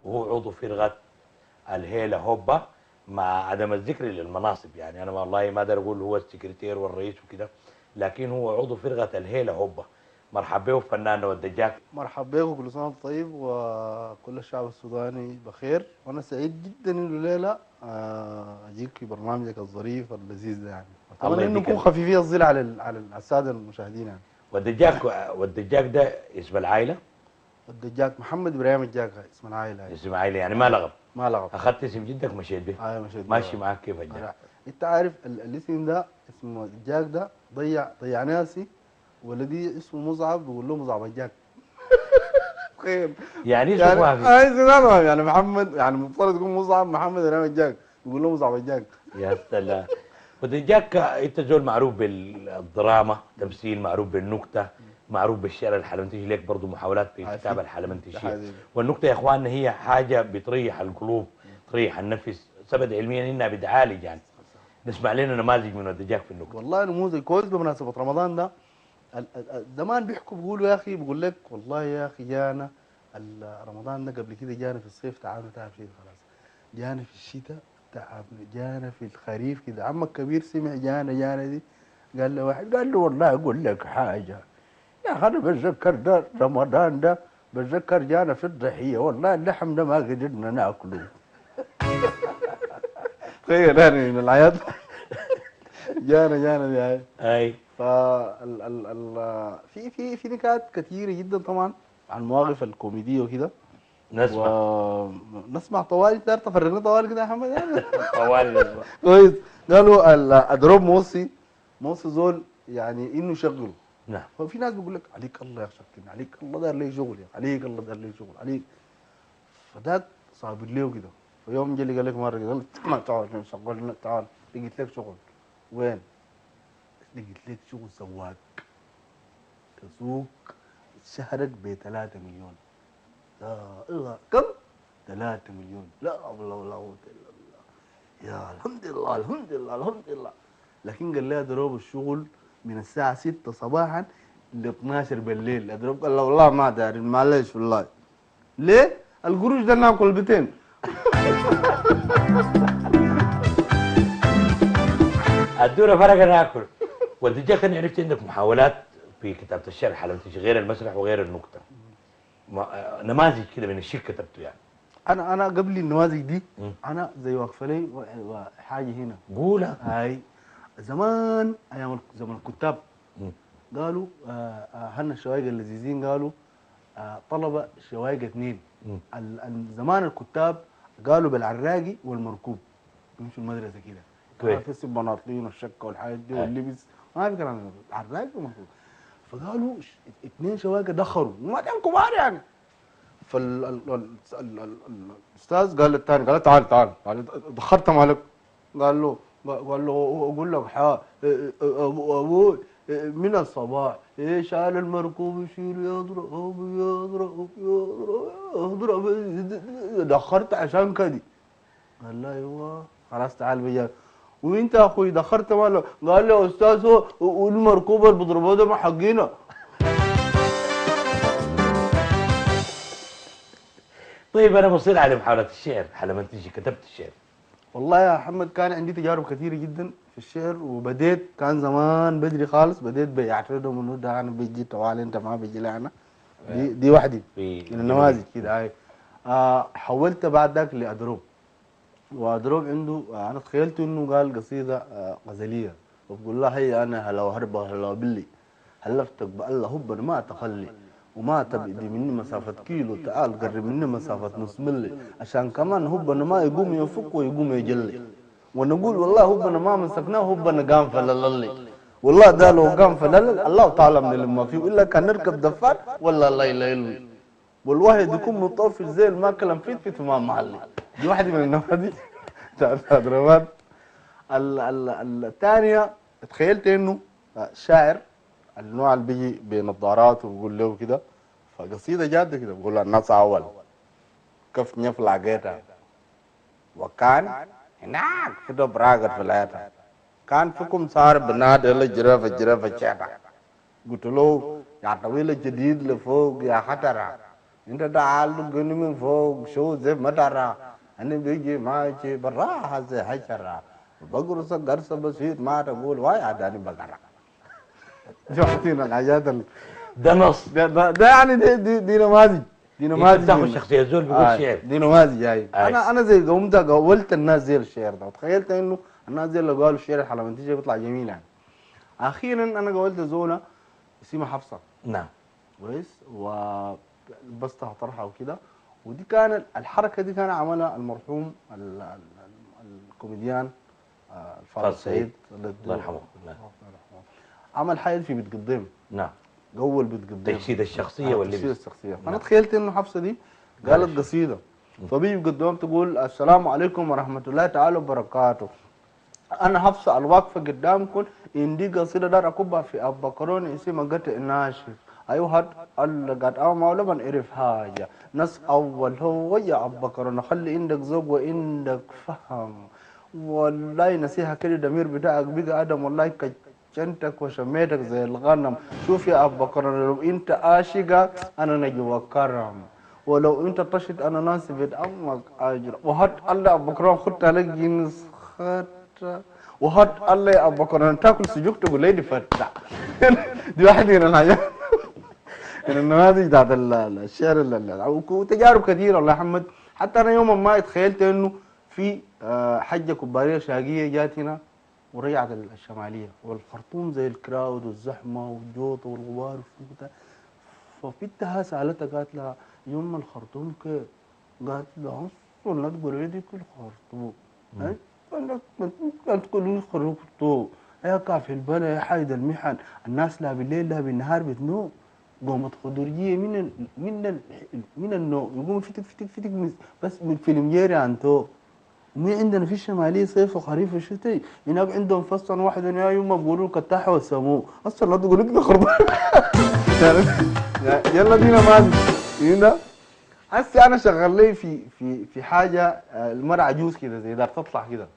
وهو عضو فرقة الهيلة هوبا، مع عدم الذكر للمناصب. يعني أنا والله ما أقدر أقول هو السكرتير والرئيس وكده، لكن هو عضو فرقة الهيلة هوبا. مرحبا به فنان ودجاك. مرحبا بكم، كل سنة وانتم طيب وكل الشعب السوداني بخير. وأنا سعيد جدا إنه الليلة أجيك في برنامجك الظريف اللذيذ ده، يعني الله أتمنى إنه يديك نكون خفيفين الظل على السادة المشاهدين يعني. ودجاك. ودجاك ده اسم العائلة؟ الدجاج محمد إبراهيم الجاك اسم العائلة هاي. اسم عائلة يعني ما لغب. ما لغب. أخذت اسم جدك مشيت به. مشيت ماشي بيه. معاك كيف الجاك؟ أنت عارف الاسم ده، اسمه الجاك ده ضيع ناسي. ولدي اسمه مصعب بيقول له مصعب الجاك. تخيل. يعني اسمك يعني ما في. سودان يعني محمد، يعني المفترض يكون مصعب محمد إبراهيم الجاك، بيقول له مصعب الجاك. يا سلام. ودجاك انت زول معروف بالدراما، تمثيل، معروف بالنكته، معروف بالشعر الحلمنتشي، ليك برضه محاولات في عارفين الكتابه ده الحلمنتشيه. حبيبي. والنكته يا اخواننا هي حاجه بتريح القلوب، تريح النفس، ثبت علميا انها بتعالج يعني. نسمع لنا نماذج من ودجاك في النكته. والله نموذج كويس بمناسبة رمضان ده. زمان بيحكوا بيقولوا يا اخي، بيقول لك والله يا اخي جانا رمضان ده قبل كده، جانا في الصيف تعبنا تعب شيء خلاص، جانا في الشتاء تعبنا، جانا في الخريف كده. عمك كبير سمع جانا دي، قال له واحد، قال له والله اقول لك حاجه يا اخي، انا بتذكر ده رمضان ده، بتذكر جانا في الضحيه، والله اللحم ده ما قدرنا ناكله. تخيل يعني من العياط. جانا دي هاي. اي. في نكات كثيرة جدا طبعا عن المواقف الكوميدية وكده. نسمع. ونسمع طوالي، تقدر تفرجنا طوالي كده يا محمد يعني. طوالي نسمع. كويس. قالوا اضرب موصي زول يعني انه يشغله. نعم. ففي ناس بيقول لك عليك الله يا شكلنا، عليك الله دار لي شغل، يعني عليك الله دار لي شغل عليك. فذاك صابر له كده. فيوم جلي قال لك مره كده، قال لك ما تعال شغلنا، تعال لقيت لك شغل. وين؟ لقيت لك شغل سواق، تسوق شهرك ب 3 مليون. لا الله كم؟ 3 مليون. لا حول ولا قوة الا بالله. يا الحمد لله الحمد لله الحمد لله. لكن قال لي اضرب الشغل من الساعة 6 صباحا ل 12 بالليل. اضرب، قال له والله ما داري، معلش والله. ليه؟ القروش ده ناكل بتين. ادونا فرقه ناكل. ودجاك انا عرفت عندك محاولات في كتابه الشعر الحلمنتشي غير المسرح وغير النكته. نماذج كده من الشيء كتبته يعني. انا قبل النماذج دي، انا زي واقفه لي وحاجه هنا. قولها. هاي زمان، ايام زمن الكتاب، قالوا هنا الشوايق اللذيذين، قالوا طلبه شوايق 2. زمان الكتاب قالوا بالعراقي والمركوب يمشوا المدرسه كده. كويس. في البناطيل والشكه والحاجات دي واللبس، ما في كلام عراقي ومركوب. فقالوا 2 شوايق دخروا وما كانوا كبار يعني. فالاستاذ قال للثاني، قال له تعال دخرت مالك. قال له اقول لك ابوي من الصباح شال المركوب يشيل يضرب دخرت عشان كذي. قال له ايوه خلاص تعال بيا. وانت يا اخوي دخرت مالك؟ قال له يا استاذ هو والمركوب اللي بيضربوه ده ما حقينا. طيب انا بصير على محاولات الشعر حلمنتشي، كتبت الشعر. والله يا محمد كان عندي تجارب كثيرة جدا في الشعر، وبديت كان زمان بدري خالص، بديت بيعترضوا منه ده انا بيجي طوال انت ما بيجي لنا. دي واحدة من النماذج كده هاي. حولت بعد ذاك لأدروب. وأدروب عنده انا تخيلت انه قال قصيدة غزلية، وبقول لها هي انا هلا وهربة هلا باللي هلفتك بالله هبا ما تخلي، وما تبعدي مني مسافة كيلو، تعال قرب مني مسافة نص ملي، عشان كمان هبنا ما يقوم يفك ويقوم يجلي، ونقول والله هبنا ما مسكناه هبنا قام فلللي. والله ده لو قام فللل الله تعالى من اللي ما فيه، الا كان نركب دفار ولا الله يليل، والواحد يكون مطفش زي الماكل مفيت في ما محلي. دي واحدة من النماذج بتاعت ضربات. الثانية تخيلت انه شاعر النوع اللي بيجي بنظارات وبيقول له كده، فقصيدة جادة كده بقول الناس أول كيف نفلع جيتها، وكان هناك في دبراقة في العيادة، كان فيكم صار بنادي الجرافة شاتا. قلت له يا طويل الجديد لفوق يا خطرة، انت تعال دقني من فوق شو زي مطره انا بيجي ماشي بالراحه زي حشره بقرص قرصه بسيط ما تقول واي عداني بقره. شفتين الحاجات ده نص. ده يعني دي نماذج، دي انت نماذج بتاخد شخصيه زول بيقول شعر. دي نماذج جاي. آه. انا زي قمت قولت الناس زي الشعر ده وتخيلت انه الناس زي اللي قالوا الشعر الحلمنتيجي بيطلع جميل يعني. اخيرا انا قولت زوله اسمها حفصه نعم. كويس ولبستها طرحه وكده. ودي كان الحركه دي كان عملها المرحوم الكوميديان الفاضل سعيد الله يرحمه. نعم. عمل حاجه في بتقدم. نعم. قول بتقدم تجسيد الشخصيه واللبس. تجسيد الشخصيه. فانا تخيلت انه حفصه دي قالت قصيده فبيجي قدام تقول السلام عليكم ورحمه الله تعالى وبركاته. انا حفصه الواقفه قدامكم عندي قصيده دار اكبها في ابكرون اسمها قطع ناشف. ايوه قد او مولا من عرف حاجه ناس اول هو يا ابكرون خلي عندك ذوق وعندك فهم. والله نصيحه كده الضمير بتاعك بقى ادم والله كجنتك وشميتك زي الغنم. شوف يا ابكرون لو انت عاشقه انا نجوا كرم ولو انت طشت انا ناسبت امك اجر. وهات الله ابكرون خدت عليك جنس وهات الله يا ابو بكر تاكل سجوك تقول لي فتح. دي واحده من الحاجات من النماذج بتاعت الشعر وتجارب كثيره والله يا محمد. حتى انا يوم ما تخيلت انه في حجه كباريه شاقيه جات هنا ورجعت الشماليه والخرطوم زي الكراود والزحمه والجوط والغبار فبنتها سالتها قالت لها يوم الخرطوم كيف؟ قالت لها اصلا لا تقول لي ديك الخرطوم لا تقول لي خرطوم يا كافي البلا يا حايد المحن الناس لا بالليل لا بالنهار بتنوم قومت خضرجيه من النوم يقوم فتك بس من فيلم جيري انتو. مي عندنا في الشماليه صيف وخريف وشتاء هناك عندهم فصل واحد يا يوم بيقولوا الكتاحه والسمو اصلا لا تقول لك خرطوم. يلا دينا مازن هنا هسه انا شغال لي في حاجه المرأة عجوز كده زي ده تطلع كده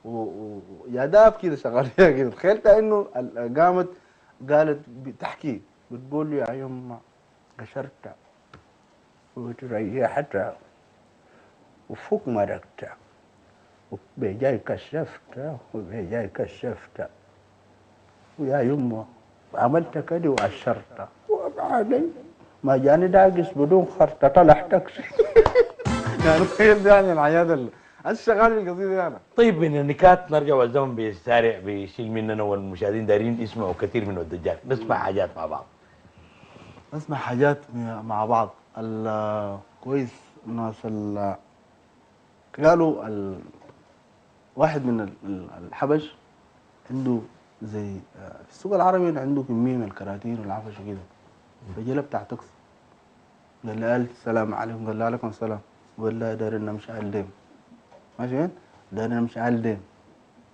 ويا داب كده شغال فيها كده. تخيلت انه قالت بتحكي بتقول لي يا يما قشرت وتريحت وفوق مرقت وبيجاي كشفت وبيجاي كشفت ويا يما عملت كده وأشرت وبعدين ما جاني داقس بدون خرطة طلع تاكسي. يعني تخيل يعني العياده الشغال في القصيده انا. طيب من النكات نرجع والزمن بيسارع بيشيل مننا والمشاهدين دارين يسمعوا كثير من الدجال. نسمع حاجات مع بعض. نسمع حاجات مع بعض. كويس الناس قالوا واحد من الحبش عنده زي في السوق العربي عنده كميه من الكراتين والعفش وكده. فجلب بتاع تاكسي قال لي السلام عليكم. قال لي عليكم السلام. قال لا داري نمشي على الدين ماشي داري نمشي على الدين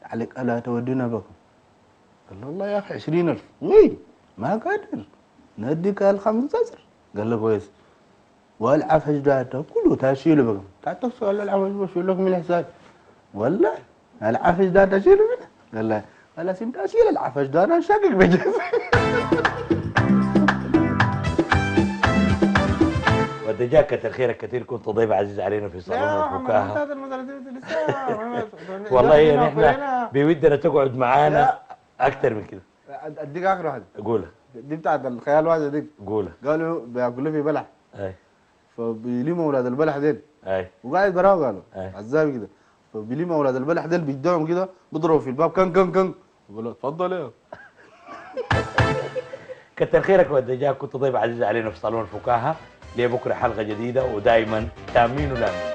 عليك الا تودينا بكم. قال له والله يا اخي 20,000 وي ما قادر نديك ال15. قال له كويس والعفش ده كله تشيله بكم بتاع التاكسي. قال له العفش بشيل لكم من الحساب. والله العفش ده تشيله منه. قال له خلاص انت اشيل العفش ده انا شاقق بجيب. والدجال كتر خيرك كثير. كنت ضيف عزيز علينا في صالون الفكاهه. والله يعني احنا بودنا تقعد معانا اكثر من كده. اديك اخر واحده قولها. دي بتاعت الخيال واحده دي. قولها. قالوا بياكلوا في بلح. اي. فبيلموا اولاد البلح ديل. اي. وقاعد براه قالوا عزابي كده. فبيلموا اولاد البلح ديل بيدعهم كده بيضربوا في الباب كن يقولوا اتفضل يا. كتر خيرك والدجال. كنت ضيف عزيز علينا في صالون الفكاهه. لبكره حلقه جديده ودائما تامين ولامين.